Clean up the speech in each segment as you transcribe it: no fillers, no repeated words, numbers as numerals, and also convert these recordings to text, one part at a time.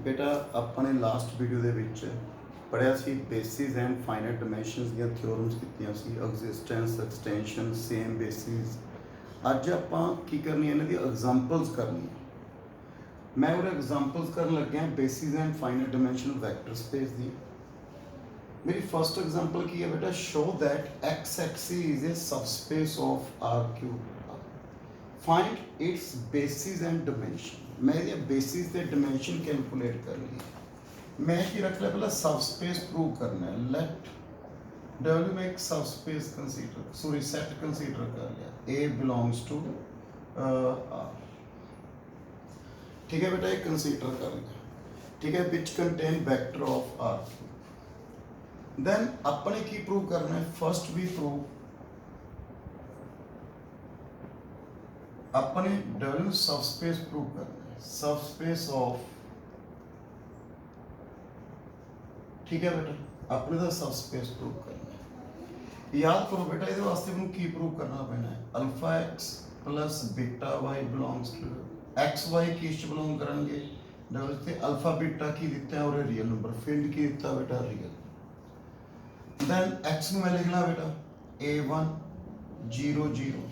बेटा अपने last video ਦੇ ਵਿੱਚ ਪੜਿਆ ਸੀ ਬੇਸਿਸ ਐਂਡ ਫਾਈਨਾਈਟ ਡਾਇਮੈਂਸ਼ਨਸ ਦੀਆਂ ਥਿਓਰਮਸ ਕੀਤੀਆਂ ਸੀ ਐਗਜ਼ਿਸਟੈਂਸ ਐਕਸਟੈਂਸ਼ਨ ਸੇਮ ਬੇਸਿਸ। ਅੱਜ ਆਪਾਂ ਕੀ ਕਰਨੀ ਇਹਨਾਂ ਦੀ ਐਗਜ਼ਾਮਪਲਸ ਕਰਨੀ। ਮੈਂ ਉਹ ਐਗਜ਼ਾਮਪਲਸ ਕਰਨ ਲੱਗਿਆ basis and finite dimension vector space ਦੀ। मेरी फर्स्ट एग्जांपल की है बेटा, show that X axis is a subspace of R cube. Find its basis and dimension. मैं ये बेसिस ते डायमेंशन कैलकुलेट करनी है। मैं की रख लिया पहला सबस्पेस प्रूव करना है। लेट डब्ल्यू में एक subspace consider sorry set consider कर लिया। A belongs to R. ठीक है बेटा, ये कंसीडर कर लिया। ठीक है, which contain vector of R. Then अपने की प्रूव करना है। फर्स्ट भी प्रूव अपने डब्ल्यू सबस्पेस प्रूव करना है। सबस्पेस ऑफ, ठीक है बेटा, अपने का सबस्पेस प्रूव करना है। याद करो बेटा, ये वास्ते मैं की प्रूव करना पैना है। Alpha X plus beta Y belongs to X Y किस बिलोंग करेंगे डब्ल्यू से। अल्फा बीटा की दिता है और रियल नंबर। फील्ड की दिता बेटा रियल। देन एक्स ਨੂੰ मैं लिखना बेटा a1 0 0,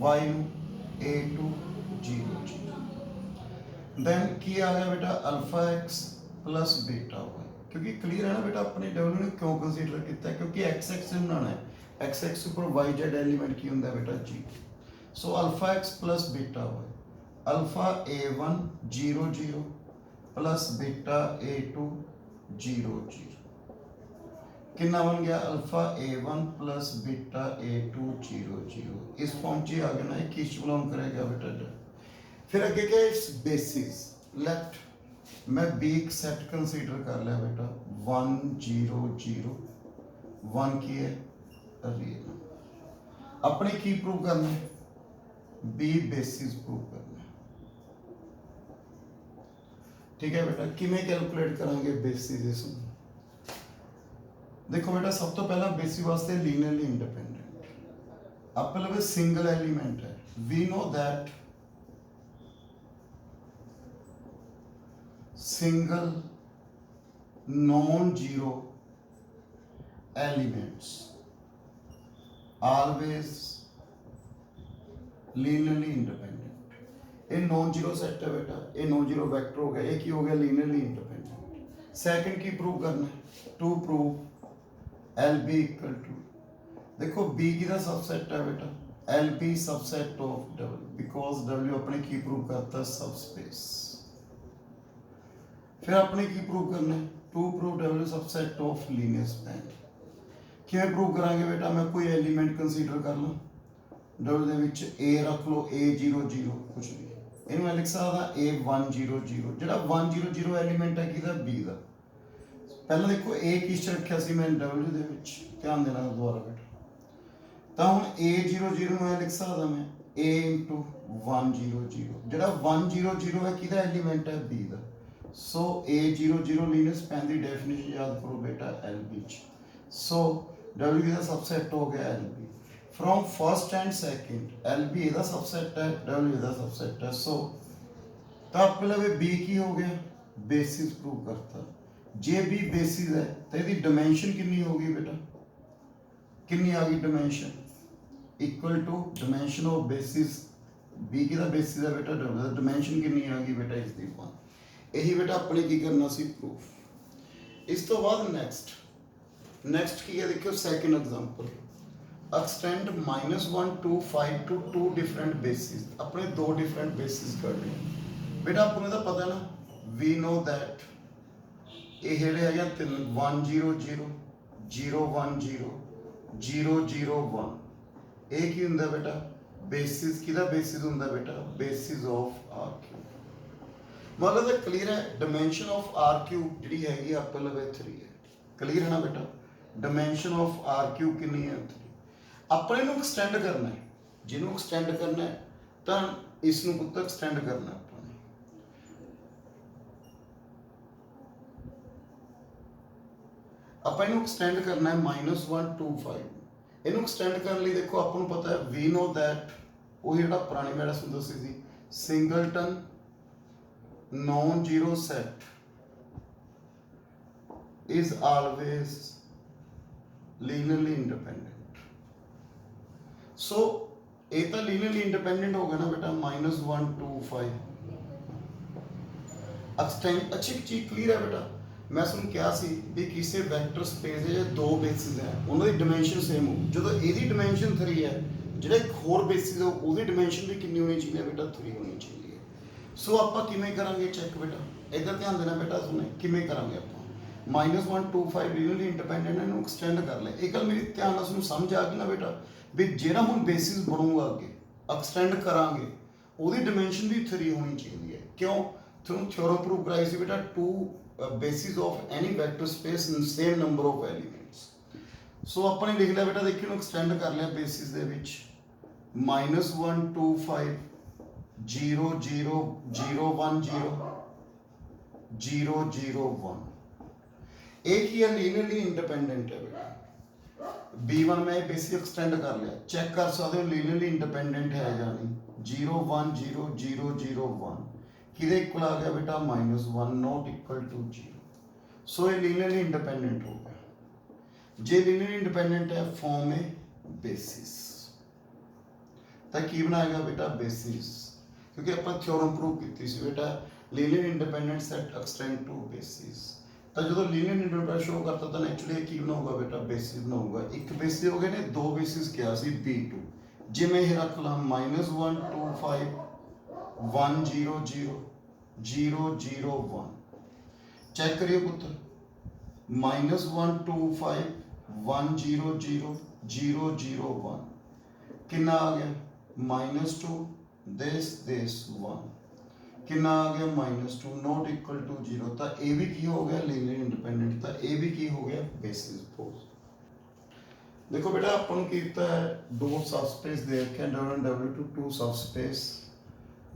y ਨੂੰ a2 0 0। देन की आ गया बेटा alpha X plus beta Y. क्योंकि क्लियर है ना बेटा, अपने डब्ल्यू ने क्यों कंसीडर किया, क्योंकि एक्स एक्स बनाना है। एक्स एक्स ऊपर वाई जेड एलिमेंट की होंगे बेटा जी। So alpha X plus beta Y. Alpha a1 0 0 plus beta a2 0 0 कितना बन गया alpha a1 plus beta a2 0 0। इस फॉर्म च आ गया ना, किस बिलोंग करेगा बेटा। फिर आगे क्या है, इट्स बेसिस। लेट मैं बी एक सेट कंसीडर कर लिया बेटा 1 0 0 1 की है रियल। अपने की प्रूव करना है, बी बेसिस प्रूव करना है। ठीक है बेटा, किमें कैलकुलेट करेंगे बेसिस इसमें। देखो बेटा, सब तो पहला बेसिस वास्ते लीनियरली इंडिपेंडेंट। अब पहले सिंगल एलिमेंट है। We know that single non zero elements always linearly independent. ये नॉन जीरो सेट है बेटा, ये नॉन जीरो वेक्टर हो गया। ये की हो गया लीनियरली इंडिपेंडेंट। सेकंड की प्रूव करना है, to prove L B equal to, देखो बी की दा सबसेट है बेटा, L B subset of W, because W अपने की प्रूव करता है सबस्पेस। फिर अपने की प्रूव करना है, to prove W subset of linear span. किवें प्रूव करांगे बेटा, मैं कोई एलिमेंट कंसीडर कर लो डब्ल्यू दे विच, ए रख लो ए 0 0 कुछ भी। इन्हू मैं लिख सकदा ए 1 0 0। जिहड़ा 1 0 0 एलिमेंट है किहदा, बी दा। पहले देखो ए किस रखा सी मैं डब्ल्यू दे विच, ध्यान देना दोबारा बेटा। तो हुण ए 0 0 मैं लिख सकदा मैं ए इंटू 1 0 0। जिहड़ा 1 0 0 है किहदा एलिमेंट है, बी दा। सो ए 0 0 लीनियर स्पैन दी डेफिनेशन याद करो बेटा एल बी। सो डब्ल्यू किहदा सबसेट हो गया, L B. From first and second L B इहदा सबसेट है, डब्ल्यू इहदा सबसेट है। सो तो पहले बी की हो गया, बेसिस प्रूव करता। जे बी बेसिस है तो यदि डायमेंशन कितनी होगी बेटा, कितनी आ गई dimension, equal to dimension of basis. B की बेसिस है बेटा, डायमेंशन कितनी आ गई बेटा, इस दी 1। यही बेटा अपने की करना सी प्रूफ। इस तो बाद नेक्स्ट की है, देखो second example. Extend -1 2 5 to 2 different basis. अपने 2 डिफरेंट बेसिस कर रहे बेटा। अपने तो पता ना, वी नो दैट ये जेडे है 3 1 0 0 0 1 0 0 0 1। ये की हुंदा बेटा, बेसिस किहदा बेसिस हुंदा बेटा, बेसिस ऑफ आर क्यूब। मतलब तो क्लियर है, डायमेंशन ऑफ आर क्यूब जी हैगी आपके लवे 3 है। क्लियर है ना बेटा, डायमेंशन ऑफ आर क्यूब कितनी है, 3। अपने नूं एक्सटेंड करना है, जिन्होंने एक्सटेंड करना है तो इसनूं पुत्तर एक्सटेंड करना है। ਆਪਾਂ ਇਹਨੂੰ ਐਕਸਟੈਂਡ ਕਰਨਾ ਹੈ -1 2 5। ਇਹਨੂੰ ਐਕਸਟੈਂਡ ਕਰਨ ਲਈ ਦੇਖੋ ਆਪਾਂ ਨੂੰ ਪਤਾ ਹੈ, ਵੀ ਨੋ ਦੈਟ ਉਹ ਜਿਹੜਾ ਪੁਰਾਣੀ ਮੈਡੀਸਨ ਦੱਸੀ ਸੀ, singleton non zero set is always linearly independent. So ये तो linearly independent होगा ना बेटा, -1 2 5 एक्सटेंड। अच्छी चीज क्लियर है बेटा। मैं ਤੁਹਾਨੂੰ ਕਿਹਾ ਸੀ ਵੀ ਕਿਸੇ ਵੈਕਟਰ ਸਪੇਸ ਦੇ ਦੋ ਬੇਸਿਸ ਹੈ, ਉਹਨਾਂ ਦੀ ਡਾਈਮੈਂਸ਼ਨ ਸੇਮ ਹੋ। ਜਦੋਂ ਇਹਦੀ ਡਾਈਮੈਂਸ਼ਨ 3 ਹੈ, ਜਿਹੜਾ ਇੱਕ ਹੋਰ ਬੇਸਿਸ ਹੈ ਉਹਦੀ ਡਾਈਮੈਂਸ਼ਨ ਵੀ ਕਿੰਨੀ ਹੋਣੀ ਚਾਹੀਦੀ ਹੈ ਬੇਟਾ, 3 ਹੋਣੀ ਚਾਹੀਦੀ ਹੈ। ਸੋ ਆਪਾਂ ਕਿਵੇਂ ਕਰਾਂਗੇ ਚੈੱਕ ਬੇਟਾ, ਇੱਧਰ ਧਿਆਨ ਦੇਣਾ ਬੇਟਾ ਸੁਣੇ, ਕਿਵੇਂ ਕਰਾਂਗੇ ਆਪਾਂ। -1 2 5 ਲੀਨੀਅਰਲੀ ਇੰਡੀਪੈਂਡੈਂਟ ਇਹਨੂੰ ਐਕਸਟੈਂਡ ਕਰ ਲੈ। ਇਹ ਗੱਲ ਮੇਰੀ ਧਿਆਨ ਨਾਲ ਤੁਹਾਨੂੰ ਸਮਝ ਆ ਗਈ ਨਾ ਬੇਟਾ, ਵੀ ਜਿਹੜਾ ਹੁਣ ਬੇਸਿਸ ਬਣੂਗਾ ਅੱਗੇ ਐਕਸਟੈਂਡ ਕਰਾਂਗੇ ਉਹਦੀ ਡਾਈਮੈਂਸ਼ਨ ਵੀ 3 ਹੋਣੀ ਚਾਹੀਦੀ ਹੈ। ਕਿਉਂ? ਤੁਹਾਨੂੰ ਥਿਓਰਮ ਪ੍ਰੂਵ ਕਰਾਈ ਸੀ ਬੇਟਾ, 2 basis of any vector space in same number of elements। ਸੋ ਆਪਾਂ ਨੇ ਲਿਖ ਲਿਆ ਬੇਟਾ, ਦੇਖੀ ਨੂੰ ਐਕਸਟੈਂਡ ਕਰ ਲਿਆ ਬੇਸਿਸ ਦੇ ਵਿੱਚ, -1 2 5 0 0 0 1 0 0 0 1। एक ही है लीनियरली इंडिपेंडेंट है बेटा। B1 में बेसिस एक्सटेंड कर लिया, चेक कर सकते हो लीनियरली इंडिपेंडेंट है या नहीं। 0 1 0 0 0 1 किधे इक्वल आ गया बेटा, -1 नॉट इक्वल टू 0। सो ये लीनियरली इंडिपेंडेंट हो गया। जे लीनियरली इंडिपेंडेंट है फॉर्म है बेसिस, तो की बनाएगा बेटा बेसिस, क्योंकि अपन थ्योरम प्रूव की थी बेटा linear independent set extend to basis. तो जो लीनियर इंडिपेंडेंट शो करता था नेचुरली की बनाऊंगा बेटा, बेसिस बनाऊंगा। एक बेसिस हो गए ने, दो बेसिस क्या सी B2। जिमें ये रख ला -1 2 5 1 0 0 0 0 1। चेक करिए पुत्र, -1 2 5 1 0 0 0 0 1 कितना आ गया, -2 this 1 कितना आ गया, -2 नॉट इक्वल टू 0। तो ए भी की हो गया लीनियर इंडिपेंडेंट, तो ए भी की हो गया बेसिस पोज। देखो बेटा अपन कीता है दो सबस्पेस दे रखे हैं, W1 W2 2 subspace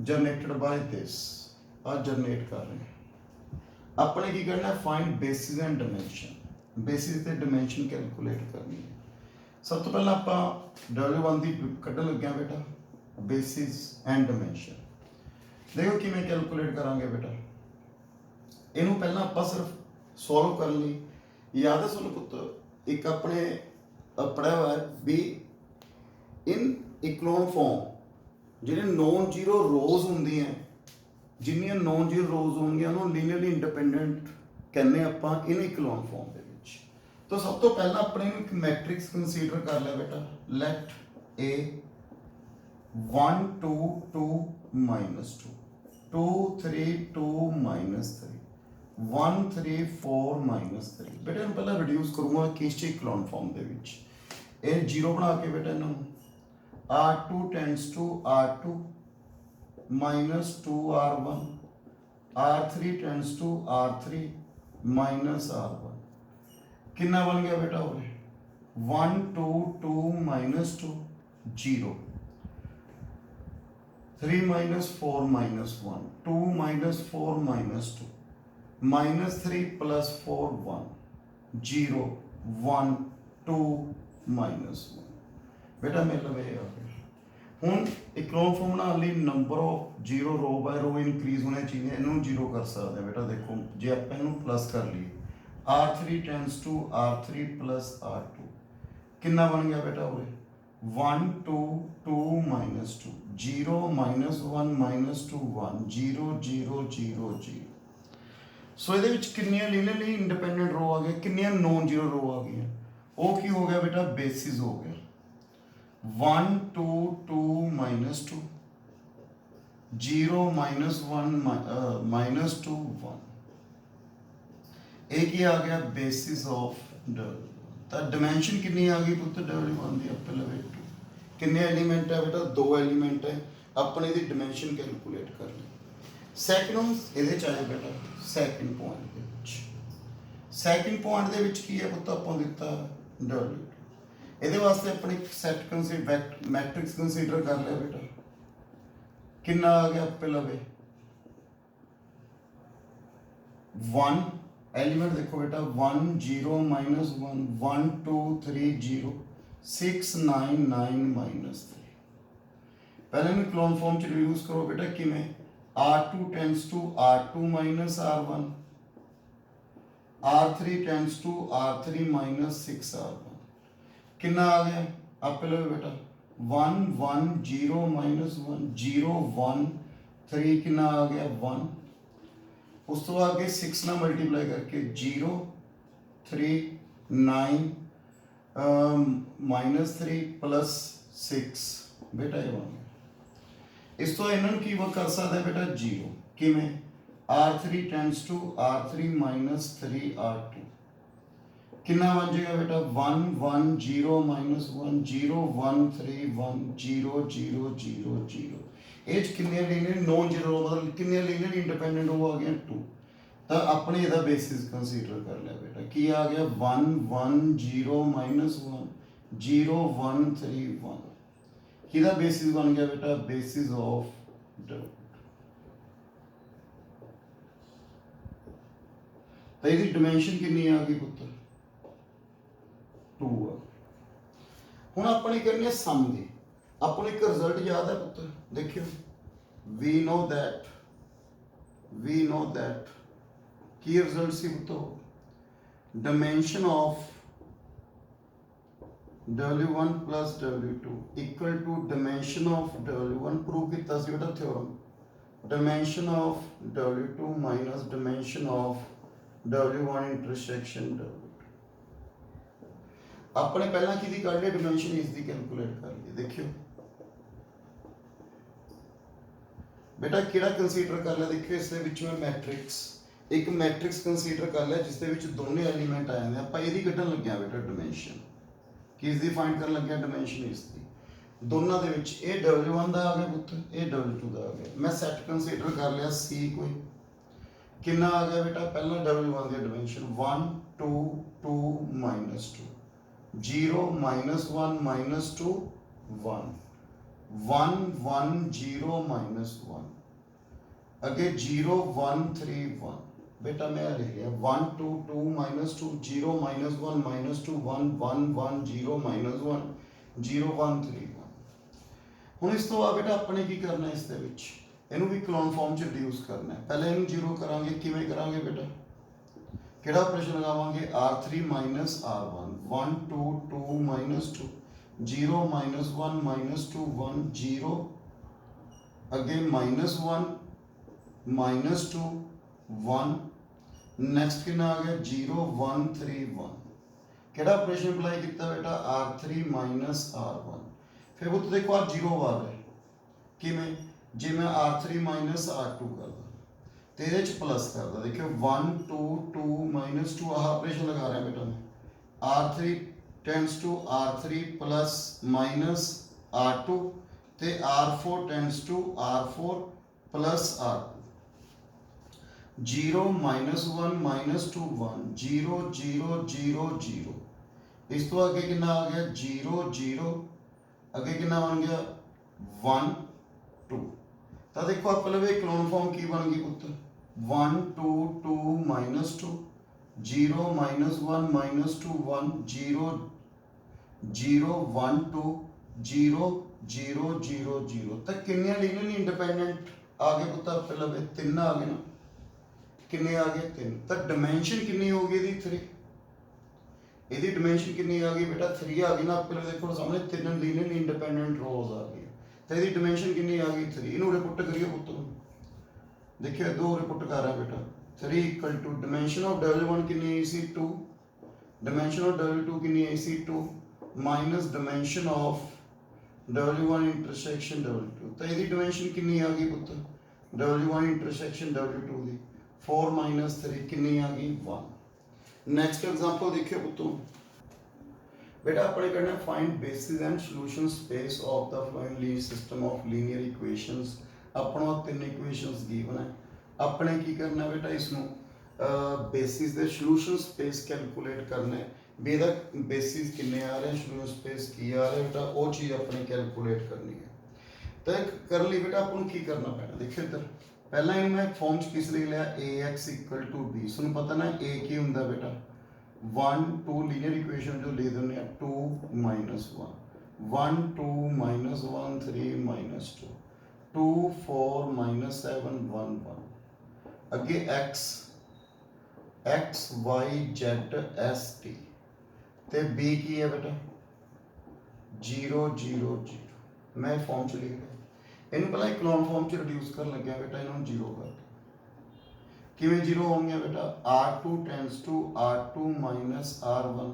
generated by this, आज जनरेट कर रहे हैं। अपने की करना है, find basis and dimension. Basis ते डायमेंशन कैलकुलेट करनी है। सब तो पहला आप W1 दी कड्ढन लगे हैं बेटा, बेसिस एंड डायमेंशन। देखो कि मैं कैलकुलेट करांगे बेटा, इनू पहला आप सिर्फ सॉल्व कर ली। याद है सुनो पुत्र, एक अपने पढ़ा हुआ है भी इन इक्लोन फॉर्म ਜਿਹੜੇ नॉन जीरो रोज ਹੁੰਦੀ ਹੈ, ਜਿੰਨੀਆਂ नॉन जीरो रोज ਹੋਣਗੀਆਂ ਉਹਨੂੰ ਲੀਨੀਅਰਲੀ ਇੰਡੀਪੈਂਡੈਂਟ ਕਹਿੰਦੇ ਆਪਾਂ ਇਨ ਇਕਲੋਨ ਫਾਰਮ ਦੇ ਵਿੱਚ। ਤਾਂ ਸਭ ਤੋਂ ਪਹਿਲਾਂ ਆਪਣੇ ਨੂੰ ਇੱਕ ਮੈਟ੍ਰਿਕਸ ਕੰਸੀਡਰ ਕਰ ਲਿਆ ਬੇਟਾ, ਲੈਟ A 1 2 2 -2 2 3 2 -3 1 3 4 -3। ਬੇਟਾ ਇਹਨੂੰ ਪਹਿਲਾਂ ਰਿਡਿਊਸ ਕਰੂੰਗਾ ਕਿਸ ਚ ਇਕਲੋਨ ਫਾਰਮ ਦੇ ਵਿੱਚ। ਇਹ 0 ਬਣਾ ਕੇ ਬੇਟਾ ਇਹਨੂੰ R2 tends to R2 minus 2R1, R3 tends to R3 minus R1। कितना बन गया बेटा हो 1 2 2 -2 0 3 -4 -1 2 -4 -2 -3 + 4 1 0 1 2 -1 बेटा मिल रहे हैं। ਹੁਣ ਇਕਲੋਨ ਫਾਰਮ ਬਣਾਉਣ ਲਈ ਨੰਬਰ ਆਫ 0 ਰੋ ਬਾਈ ਰੋ ਇਨਕਰੀਜ਼ ਹੋਣੇ ਚਾਹੀਦੇ, ਇਹਨੂੰ 0 ਕਰ ਸਕਦੇ ਆ ਬੇਟਾ। ਦੇਖੋ ਜੇ ਆਪਾਂ ਇਹਨੂੰ ਪਲੱਸ ਕਰ ਲਈਏ, R3 tends to R3 + R2 ਕਿੰਨਾ ਬਣ ਗਿਆ ਬੇਟਾ ਹੋਵੇ 1 2 2 -2 0 -1 -2 1 0 0 0 0। ਸੋ ਇਹਦੇ ਵਿੱਚ ਕਿੰਨੀਆਂ ਲੀਨੀਅਰਲੀ ਇੰਡੀਪੈਂਡੈਂਟ ਰੋ ਆ ਗਏ, ਕਿੰਨੀਆਂ ਨੋਨ ਜ਼ੀਰੋ ਰੋ ਆ ਗਈਆਂ। ਉਹ ਕੀ ਹੋ ਗਿਆ ਬੇਟਾ, ਬੇਸਿਸ ਹੋ ਗਿਆ। 1 2 2 -2 0 -1 -2 1। एक ही आ गया बेसिस ऑफ W। तो डायमेंशन कितनी आ गई पुत्र W1 दी अपने लवे 2। कितने एलिमेंट है बेटा, 2 एलिमेंट है। अपने दी डायमेंशन कैलकुलेट कर ली। सैकंड ਇਹਦੇ ਚ ਆਇਆ ਬੇਟਾ ਸੈਕਿੰਡ ਪੁਆਇੰਟ ਦੇ ਵਿੱਚ। ਸੈਕਿੰਡ ਪੁਆਇੰਟ ਦੇ ਵਿੱਚ ਕੀ ਹੈ ਪੁੱਤ, ਆਪਾਂ ਦਿੱਤਾ W। ਇਹਦੇ ਵਾਸਤੇ ਆਪਣੀ ਸੈਟ ਕੰਸੀਡਰ ਮੈਟ੍ਰਿਕਸ ਕੰਸੀਡਰ ਕਰ ਲਿਆ ਬੇਟਾ। ਕਿੰਨਾ ਆ ਗਿਆ ਆਪੇ ਲਵੇ 1 एलिमेंट देखो बेटा 1 0 -1 1 2 3 0 6 9 9 -3। पहले में क्लोन फॉर्म च रिड्यूस करो बेटा किमें R2 tends to R2 minus R1, R3 tends to R3 minus 6R1. कितना आ गया आप पहले बेटा 1 1 0 minus 1 0 1 3 कितना आ गया 1 उस तो आगे 6 ना मल्टीप्लाई करके 0 3 9 -3 प्लस 6 बेटा ये बन गया इस तो इन्होंने की वो कर सकता है बेटा 0 किमें R3 tends to R3 minus 3R2 कितना बन जाएगा बेटा 1 1 0 minus 1 0 1 3 1 0 0 0 0 एज कितने लीनियर नॉन जीरो मतलब कितने लीनियर इंडिपेंडेंट हो आ गया 2 तो अपने ਇਹਦਾ बेसिस कंसीडर कर लिया बेटा ਕੀ आ गया 1 1 0 minus 1 0 1 3 1 किदा बेसिस बन गया बेटा बेसिस ऑफ डबल तो ਇਹਦੀ ਡਾਈਮੈਂਸ਼ਨ ਕਿੰਨੀ ਆ ਗਈ ਪੁੱਤਰ 2 ਆ ਹੁਣ ਆਪਾਂ ਨੇ ਕਰਨੀ ਹੈ ਸਮ ਦੀ ਆਪਾਂ ਨੂੰ ਇੱਕ ਰਿਜ਼ਲਟ ਯਾਦ ਹੈ ਪੁੱਤਰ ਦੇਖਿਓ we know that ਕੀ ਰਿਜ਼ਲਟ ਸੀ ਪੁੱਤਰ dimension of w1 plus w2 equal to dimension of w1 prove ਕੀਤਾ ਸੀ ਬੇਟਾ theorem dimension of w2 minus dimension of w1 intersection w2 अपने पहला की कर लिया डिमेंशन इसकी कैलकुलेट कर लिया देखियो बेटा किहड़ा कंसीडर कर लिया देखियो इस मैं मैट्रिक्स एक मैट्रिक्स कंसीडर कर लिया जिस दोनों एलीमेंट आ जाते ਆਪਾਂ ਇਹਦੀ ਕੱਢਣ ਲੱਗਿਆ बेटा डिमेंशन किस दी फाइंड करन ਲੱਗਿਆ डिमेंशन इसकी दोनों ਦੇ ਵਿੱਚ ਇਹ w1 ਦਾ आ गया पुੱਤ ਇਹ w2 ਦਾ आ गया मैं सेट कंसीडर कर लिया c कोई कितना आ गया बेटा पहला w1 ਦੀ डिमेंशन 1 2 2 -2 0 -1 -2 1 1 1 0 -1 अगे 0 1 3 1 बेटा मैं लिख लिया 1 2 2 -2 0 -1 -2 1 1 1 0 -1 0 1 3 1 ਹੁਣ ਇਸ ਤੋਂ ਬਾਅਦ बेटा अपने की करना है इसके विच ਇਹਨੂੰ ਵੀ ਕਲੋਨ ਫਾਰਮ ਚ ਰਿਡਿਊਸ ਕਰਨਾ ਹੈ ਪਹਿਲੇ ਇਹਨੂੰ 0 ਕਰਾਂਗੇ ਕਿਵੇਂ ਕਰਾਂਗੇ बेटा ਕਿਹੜਾ ਆਪਰੇਸ਼ਨ ਲਗਾਵਾਂਗੇ r3 r1 1 2 2 -2 0 -1 -2 1 0 अगे -1 -2 1 नेक्स्ट कितना आ गया 0 1 3 1 ਕਿਹੜਾ ਆਪਰੇਸ਼ਨ ਅਪਲਾਈ ਕੀਤਾ बेटा r3 r1 फिर वो तो देखो आप 0 आ रहा है किमें जे मैं r3 r2 करदा तो ये प्लस करदा देखियो 1 2 2 -2 आह ऑपरेशन लगा रहे हैं बेटा मैं r3 tends to r3 plus minus r2 ते r4 tends to r4 plus r2 0 -1 -2 1 0 0 0 0 इस तो आगे कितना आ गया 0 0 अगे कितना बन गया 1 2 तो देखो आप पहले क्लोन फॉर्म की बन गई पुत्र 1 2 2 -2 0 -1 -2 1 0 0 1 2 0 0 0 0 तो कितने लीनियर इंडिपेंडेंट आ गए पुत्र पहले 3 आ गए ना कितने आ गए 3 तो डिमेंशन कितनी हो गई थी 3 ਇਹਦੀ ਡਾਈਮੈਂਸ਼ਨ ਕਿੰਨੀ ਆ ਗਈ बेटा 3 आ गई ना आप पहले देखो सामने 3 लीनियर इंडिपेंडेंट रोज आ गई तो ਇਹਦੀ ਡਾਈਮੈਂਸ਼ਨ ਕਿੰਨੀ ਆ ਗਈ 3 ਇਹਨੂੰ ਰਿਪੁੱਟ ਕਰੀਏ ਪੁੱਤ देखिए दो रिपोर्ट कर रहा है बेटा 3 equal to dimension of w1 कितनी आई सी 2 डिमेंशन ऑफ w2 कितनी आई सी 2 minus dimension of w1 intersection w2 तो ਇਹਦੀ डिमेंशन कितनी आ गई पुत्र w1 इंटरसेक्शन w2 दी 4 - 3 कितनी आ गई 1 नेक्स्ट एग्जांपल देखिए पुत्रों बेटा अपने करना find basis and solution space of the flowing linear system of linear equations अपना 3 इक्वेशंस गिवन है अपने की करना बेटा इसमें बेसिस दे सॉल्यूशन स्पेस कैलकुलेट करना है बेदा बेसिस कितने आ रहे हैं सॉल्यूशन स्पेस की आ रहा है बेटा वो चीज़ अपने कैलकुलेट करनी है तो कर ली बेटा अपन की करना पैना देखिए इधर पहला ही मैं फॉर्म किस लिख लिया ax इक्वल टू b सुन पता ना a की होंगे बेटा 1 2 लीनियर इक्वेशन जो ले देने 2 - 1 1 2 - 1 3 - 2 2 4 minus 7 1 1 अगे x x y z s t ते b की है बेटा 0 0 0 मैं फॉर्म च लिख रहा इन पहला इकोनॉम फॉर्म च रिड्यूस कर लगे बेटा इन्होंने 0 कर किवें 0 होंगे बेटा r2 tends to r2 minus r1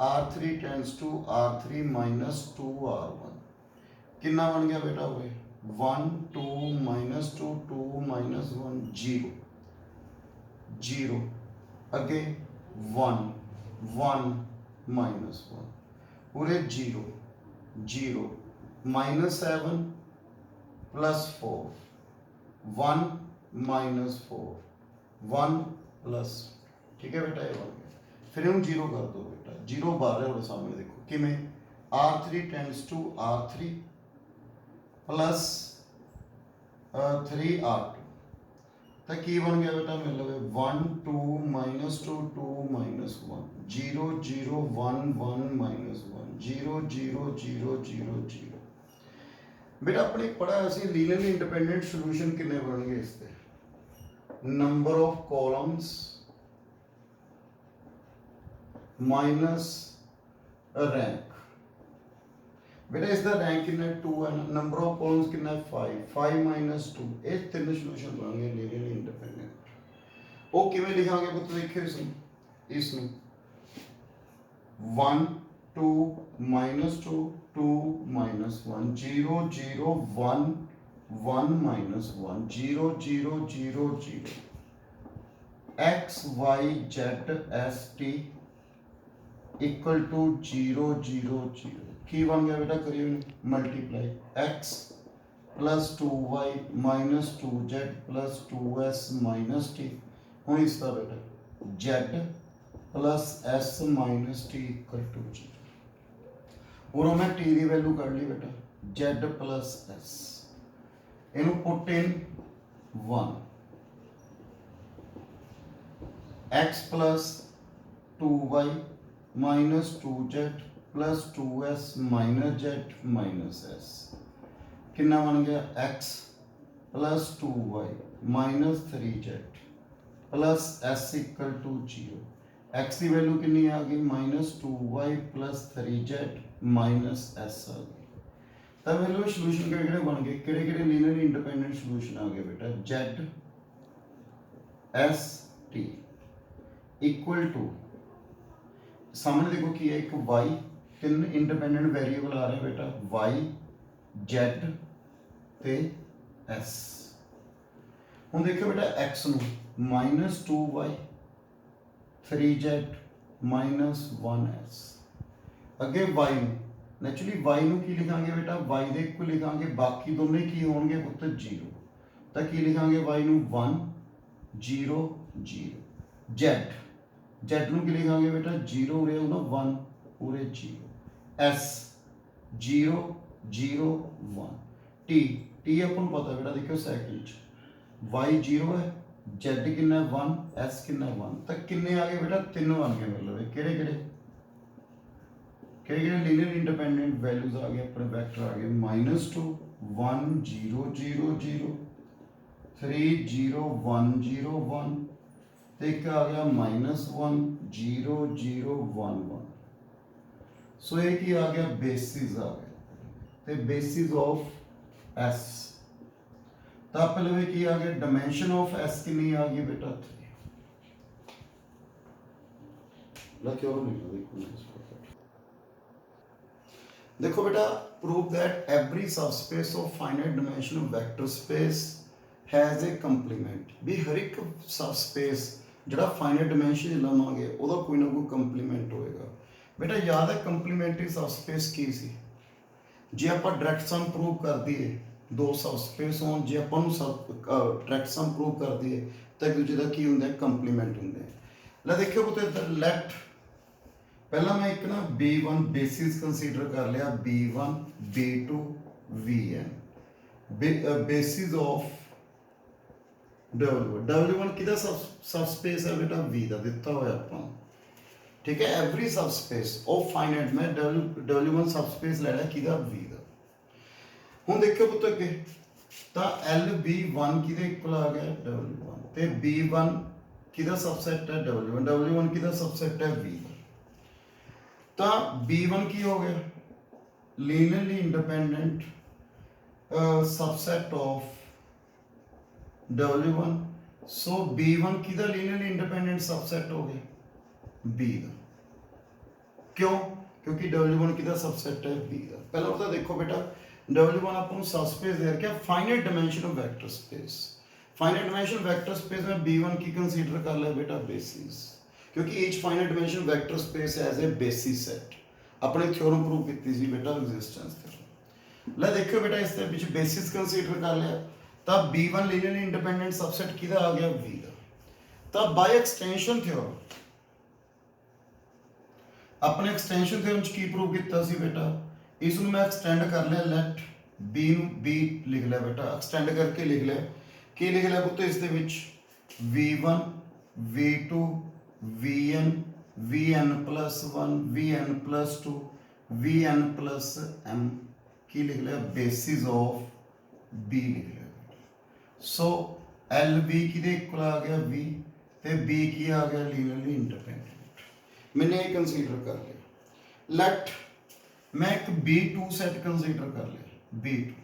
r3 tends to r3 minus 2r1 कितना बन गया बेटा हुए 1 2 minus 2 2 minus 1 0 0 अगे 1 1 minus 1 पूरे 0 0 minus 7 plus 4 1 minus 4 1 plus ठीक है बेटा ये बन गया फिर हम 0 कर दो बेटा 0 बाहर है सामने देखो कि मैं r3 tends to r3 plus 3r2 तो की बन गया बेटा मिल लो 1 2 minus 2 2 minus 1 0 0 1 1 minus 1 0 0 0 0 0 बेटा अपने पढ़ा ऐसे लीनियरली इंडिपेंडेंट सॉल्यूशन कितने बनेंगे इसके number of columns minus rank बेटा इसका रैंक कितना है 2 है नंबर ऑफ कॉलम्स कितना है 5 5 minus 2 ये तीन सॉल्यूशन बनेंगे लीनियरली इंडिपेंडेंट ओ किवें लिखांगे पुੱਤ देखियो इसनु 1 2 minus 2 2 minus 1 0 0 1 1 minus 1 0 0 0 0 x y z s t equal to 0 0 0 की बन गया बेटा करिए multiply x plus 2y minus 2z plus 2s minus T हूँ इसका बेटा z plus s minus T equal to 0 और मैं t की वैल्यू कर ली बेटा z प्लस s इनू put in 1 x plus 2y minus 2z plus 2s minus Z minus S कितना बन गया x plus 2y minus 3z plus s equal to 0 x की वैल्यू कितनी आ गई minus 2y plus 3z minus s आ गई तब वैल्यू सॉल्यूशन किहड़े बन गए किहड़े लीनियरली इंडिपेंडेंट सॉल्यूशन आ गए बेटा z s t equal to सामने देखो की है एक y तीन इंडिपेंडेंट वेरिएबल आ रहे हैं बेटा y z ते s ਹੁਣ देखो बेटा x ਨੂੰ -2y 3z -1s ਅੱਗੇ y ਨੂੰ ਨੈਚੁਰਲੀ y ਨੂੰ ਕੀ ਲਿਖਾਂਗੇ बेटा y ਦੇ ਇੱਕੋ ਲਿਖਾਂਗੇ ਬਾਕੀ ਦੋਨੇ ਕੀ ਹੋਣਗੇ ਪੁੱਤ 0 ਤਾਂ ਕੀ ਲਿਖਾਂਗੇ y ਨੂੰ 1 0 0 z z ਨੂੰ ਕੀ ਲਿਖਾਂਗੇ बेटा 0 ਉਰੇ ਉਹਦਾ 1 पूरे 0 s 0 0 1 t t अपन पता बेटा देखो सेकंड y 0 है z कितना है 1 s कितना है 1 तक कितने आ गए बेटा तीन बन गए मतलब केड़े केड़े केड़े लीनियर इंडिपेंडेंट वैल्यूज आ गए अपने वेक्टर आ गए -2 1 0 0 0 3 0 1 0 1 ਤੇ ਇੱਕ ਆ ਗਿਆ -1 0 0 1 1 सो एक ही आ गया बेसिस आ गया ते बेसिस ऑफ एस तो पहले की आ गया डायमेंशन ऑफ एस कितनी आ गई बेटा 3 देखो बेटा prove that every subspace of finite dimension vector space has a complement भी हर एक सबस्पेस ਜਿਹੜਾ फाइनाइट डायमेंशन लवांगे ਉਹਦਾ ਕੋਈ ਨਾ ਕੋਈ ਕੰਪਲੀਮੈਂਟ ਹੋਏਗਾ बेटा याद है कंप्लीमेंट्री सबस्पेस की सी जे आप डायरेक्ट सम प्रूव कर दिए दो सबस्पेस हो जे आप डायरेक्ट सम प्रूव कर दिए तो एक दूसरे का की होंगे कंप्लीमेंट होंगे ला देखियो पुत्र इधर लेफ्ट पहला मैं एक ना B1 बेसिस कंसीडर कर लिया B1 B2 Vn basis of W1 किदा सबस्पेस है बेटा V का दिता हुआ अपन ठीक है एवरी सबस्पेस ऑफ फाइनाइट में W1 सबस्पेस ले लिया किदा V का हुन देखियो पुत्र अगे ਤਾਂ LB1 ਕਿਹਦੇ ਇਕੁਅਲ ਆ ਗਿਆ W1 ਤੇ B1 ਕਿਹਦਾ ਸਬਸੈਟ ਹੈ W1 W1 ਕਿਹਦਾ ਸਬਸੈਟ ਹੈ V ਤਾਂ B1 ਕੀ ਹੋ ਗਿਆ linearly independent subset of W1 so B1 किधर लीनियरली इंडिपेंडेंट सबसेट हो गया B का क्यों क्योंकि W1 किधर सबसेट है B का पहला तो देखो बेटा W1 अपन सबस्पेस दे रखा finite dimension of vector space finite dimension vector space में B1 की कंसीडर कर ले बेटा बेसिस क्योंकि each finite dimension vector space has a basis set अपने थ्योरम प्रूव की थी बेटा रेजिस्टेंस थ्योरम ਲੈ ਦੇਖੋ ਬੇਟਾ ਇਸ ਦੇ ਵਿੱਚ ਬੇਸਿਸ ਕੰਸੀਡਰ ਕਰ ਲਿਆ ਤਾਂ B1 ਲੀਨੀਅਰਲੀ ਇੰਡੀਪੈਂਡੈਂਟ ਸਬਸੈਟ ਕਿਹਦਾ ਆ ਗਿਆ V ਦਾ ਤਾਂ ਬਾਈ ਐਕਸਟੈਂਸ਼ਨ ਥਿਓਰਮ ਆਪਣੇ ਐਕਸਟੈਂਸ਼ਨ ਥਿਓਰਮ ਚ ਕੀ ਪ੍ਰੂਵ ਕੀਤਾ ਸੀ ਬੇਟਾ ਇਸ ਨੂੰ ਮੈਂ ਐਕਸਟੈਂਡ ਕਰ ਲਿਆ ਲੈਟ B ਨੂੰ B ਲਿਖ ਲਿਆ ਬੇਟਾ ਐਕਸਟੈਂਡ ਕਰਕੇ ਲਿਖ ਲਿਆ ਕੀ ਲਿਖ ਲਿਆ ਪੁੱਤ ਇਸ ਦੇ ਵਿੱਚ V1 V2 Vn Vn+1 Vn+2 Vn+m की लिख लिया बेसिस ऑफ B लिख लिया सो LB किहदे इक्वल आ गया V ते B की आ गया लीनियरली इंडिपेंडेंट मैंने ये कंसीडर कर लिया लेट मैं एक B2 सेट कंसीडर कर लिया B2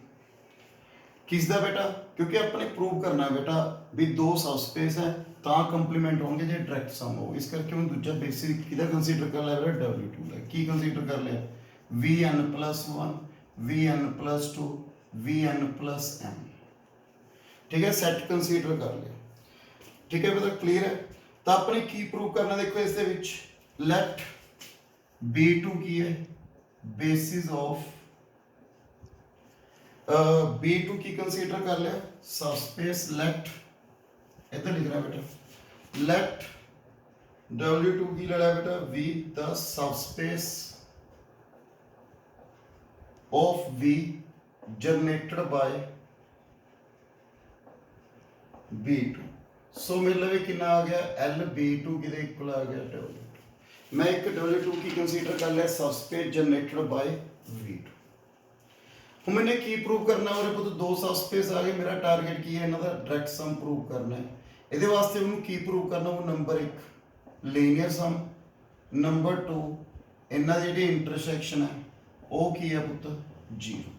किसदा बेटा क्योंकि अपने प्रूव करना है बेटा भी दो सबस्पेस है तां कंप्लीमेंट होंगे जे डायरेक्ट सम हो इस करके मैं दूसरा बेसिस किहदा कंसीडर कर लिया बेटा W2 ला की कंसीडर कर लिया Vn+1 Vn+2 Vn+m ठीक है सेट कंसीडर कर लिया ठीक है मतलब क्लियर है तो अपने की प्रूव करना देखो इस दे विच लेट B2 की है बेसिस ऑफ B2 की कंसीडर कर लिया सबस्पेस लेट इधर लिख रहा बेटा लेट W2 की ले लिया बेटा V the subspace of V generated by B2 सो मेरे लिए कितना आ गया LB2 किधर इक्वल आ गया W2 मैं एक W2 की कंसीडर कर लिया सबस्पेस जनरेटेड बाय V2 ਹੁਣ मैंने की प्रूव करना और पुत दो सबस्पेस आ गए मेरा टारगेट की है इन्हां दा डायरेक्ट सम प्रूव करना है ਇਹਦੇ ਵਾਸਤੇ ਉਹਨੂੰ ਕੀ ਪ੍ਰੂਵ ਕਰਨਾ ਉਹ ਨੰਬਰ 1 ਲੀਨੀਅਰ ਸਮ ਨੰਬਰ 2 ਇਹਨਾਂ ਦੀ ਜਿਹੜੀ ਇੰਟਰਸੈਕਸ਼ਨ ਹੈ ਉਹ ਕੀ ਹੈ ਪੁੱਤ जीरो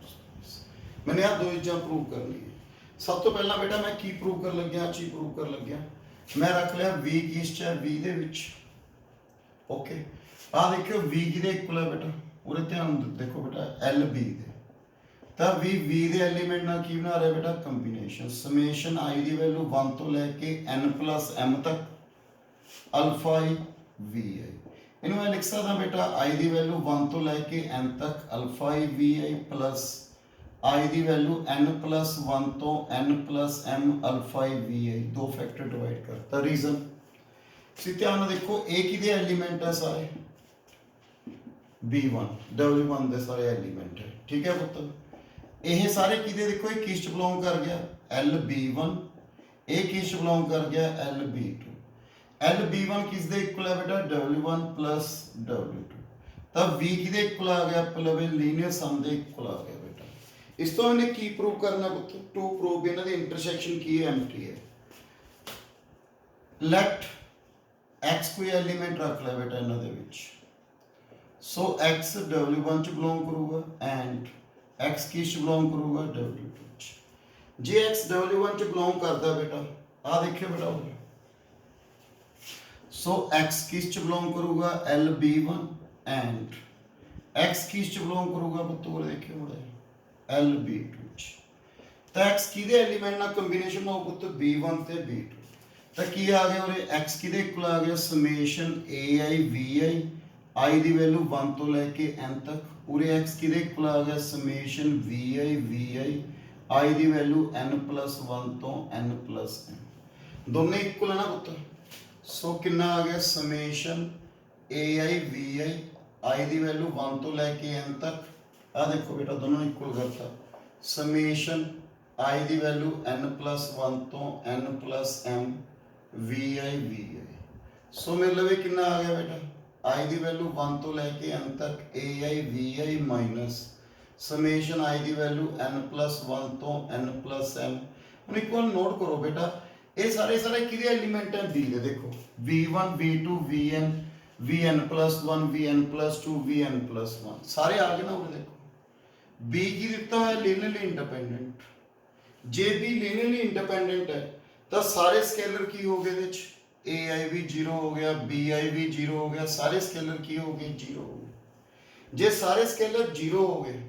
मैंने आ दो चीज़ां प्रूव करनी है सब तो पहला बेटा मैं की प्रूव कर लग गया चीज प्रूव कर लग गया मैं रख लिया V की चाहे V दे विच ओके आ देखियो V किहदे इक्वल है बेटा उरे ध्यान देखो बेटा LB दे तां V दे एलिमेंट नाल की बना रहा बेटा combination summation I the value 1 तो लेके n+m तक अल्फा I V I इन्हें मैं लिख सकता बेटा I दी वैल्यू 1 तो लेके n तक alpha I VI plus I the value n+1 तो n+m अल्फा I VI दो फैक्टर डिवाइड करता रीजन सी ध्यान देखो A की दे एलिमेंट है सारे B1 W1 दे सारे एलिमेंट है ठीक है पुत्र ये सारे की दे देखो ये किस बिलोंग कर गया LB1 ये किस बिलोंग कर गया LB2 LB1 किस दे इक्वल है बेटा W1 प्लस W2 तब V किदे इक्वल आ गया मतलब लीनियर सम दे इक्वल आ गया बेटा इस तो हमने की प्रूव करना पुत्र टू प्रूव इन्हां दी इंटरसेक्शन की है एम्प्टी है लेट x कोई एलिमेंट रख ले बेटा इन्हां दे विच सो x W1 च बिलोंग करूगा एंड x किस बिलोंग करूगा W2 च जे x W1 च बिलोंग करदा बेटा आ देखियो बेटा सो x किस च बिलोंग करूगा LB1 एंड x किस च बिलोंग करूगा पुत्र देखियो बड़ा LB2 च तो x किदे एलिमेंट ना कंबीनेशन हो पुत्र B1 ते B2 तो की आ गया और x किदे इक्वल आ गया summation AI VI I the value 1 तो लेके n तक उरे x किदे इक्वल आ गया summation VI VI I the value n+1 तो n+m दोनों इक्वल है ना पुत्र सो कितना आ गया summation AI VI I the value 1 तो लेके n तक आ देखो बेटा दोनों इक्वल करता summation I the value n+1 तो n+m VI VI सो मेरे लिए कितना आ गया बेटा I दी वैल्यू 1 तो लेके n तक AI VI minus summation i the value n+1 ਤੋਂ n+m। ਹੁਣ ਇੱਕ ਵਾਰ ਨੋਟ ਕਰੋ ਬੇਟਾ, ਇਹ ਸਾਰੇ ਕਿਹਦੇ ਐਲੀਮੈਂਟ ਹੈ? b ਦੇ। ਦੇਖੋ v1 v2 vn vn+1 vn+2 vn+1 ਸਾਰੇ ਆ ਗਏ ਨਾ ਉਰੇ। ਦੇਖੋ b ਕੀ ਦਿੱਤਾ ਹੋਇਆ? ਲੀਨੀਅਰਲੀ ਇੰਡੀਪੈਂਡੈਂਟ। ਜੇ b ਲੀਨੀਅਰਲੀ ਇੰਡੀਪੈਂਡੈਂਟ ਹੈ ਤਾਂ ਸਾਰੇ ਸਕੇਲਰ ਕੀ ਹੋ ਗਏ ਇਹਦੇ ਵਿੱਚ? ai ਵੀ 0 ਹੋ ਗਿਆ, bi ਵੀ 0 ਹੋ ਗਿਆ, ਸਾਰੇ ਸਕੇਲਰ ਕੀ ਹੋ ਗਏ? 0 ਹੋ ਗਏ। ਜੇ ਸਾਰੇ ਸਕੇਲਰ 0 ਹੋ ਗਏ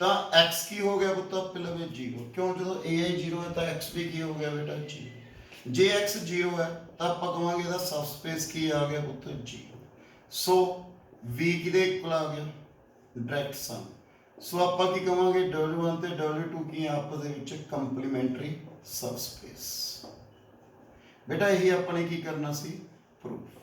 ਤਾਂ x ਕੀ ਹੋ ਗਿਆ ਪੁੱਤ? ਪਹਿਲਾਂ ਵੀ 0, ਕਿਉਂ? ਜਦੋਂ ai 0 ਹੈ ਤਾਂ x ਵੀ ਕੀ ਹੋ ਗਿਆ ਬੇਟਾ? 0। ਜੇ x 0 ਹੈ ਤਾਂ ਆਪਾਂ ਕਹਾਂਗੇ ਇਹਦਾ ਸਬਸਪੇਸ ਕੀ ਆ ਗਿਆ ਪੁੱਤ? 0। ਸੋ v ਕਿਹਦੇ ਇਕੁਅਲ ਆ ਗਿਆ? ਡਾਇਰੈਕਟ ਸਮ। ਸੋ ਆਪਾਂ ਕੀ ਕਹਾਂਗੇ? W1 ਤੇ W2 ਕੀ ਆਪਸ ਦੇ ਵਿੱਚ ਕੰਪਲੀਮੈਂਟਰੀ ਸਬਸਪੇਸ। ਬੇਟਾ ਇਹੀ ਆਪਾਂ ਨੇ ਕੀ ਕਰਨਾ ਸੀ? ਪ੍ਰੂਫ।